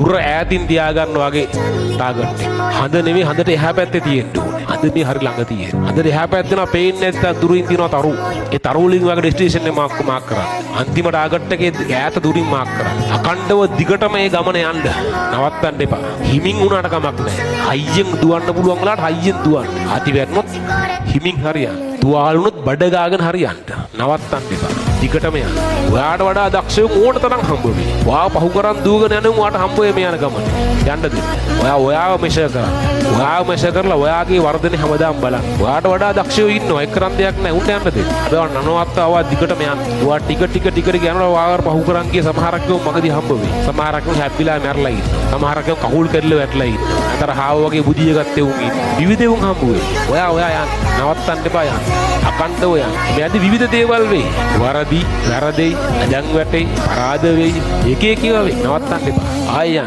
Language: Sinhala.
උගුර ඈතින් තියාගන්න වගේ ටාගට් එක. හඳ නෙමෙයි හඳට එහා පැත්තේ තියෙන්න ඕනේ. හඳ මේ හරි ළඟ තියෙන. හඳට එහා පැත්තේ නා පේන්නේ නැත්නම් දුරින් තියෙනවා තරු. ඒ තරු වලින් වගේ ඩෙස්ටිනේෂන් එක මාක් කරා. අන්තිම ටාගට් එකේ ඈත දුරින් මාක් කරා. අකණ්ඩව දිගටම මේ ගමන යන්න. නවත්තන්න එපා. හිමින් උනාට කමක් නැහැ. හයියෙන් දුවන්න පුළුවන් වෙලාවට හයියෙන් දුවන්න. අති වැටුනොත් හිමින් හරියන්න. තුවාල වුණොත් බඩ ගාගෙන හරියන්න. නවත්තන්න එපා. දිගටම යන්න. ඔයාට වඩා දක්ෂයෝ ඕන තරම් හම්බ වෙයි. ඔයාව පහු කරන් දුවගෙන යනවා ඔයාට හම්බ වෙයි මේ යන ගමන. යන්න දෙන්න. ඔයාව මෙෂර් කරන්න. ඔයාව මෙෂර් කරලා ඔයාගේ වර්ධනේ හැමදාම බලන්න. ඔයාට වඩා දක්ෂයෝ ඉන්නවා. එක් කරන් දෙයක් නැහැ. උන්ට යන්න දෙන්න. ඔයා නනවත්තාවා දිගටම යන්න. ඔයා ටික යනවා ඔයාව පහු කරන් ගිය සමහරක් මගදී හම්බ වෙයි. සමහරක් හැප්පිලා මැරලා ඉන්නවා. සමහරක් කකුල් කැඩලා වැටලා ඉන්නවා. අතර හාව වගේ බුදිය ගත්තේ උන් ඉන්නවා. විවිධ උන් හම්බ වෙයි. ඔයා යන්න. නවත්තන්න එපා යන්න. අකණ්ඩව යන්න. මේ අද විවිධ දේවල් වෙයි. වැරදෙයි, අජං වැටෙයි, පරාද වෙයි. එක එක ඒවා වෙයි. නවත්තන්න එපා. ආයෙ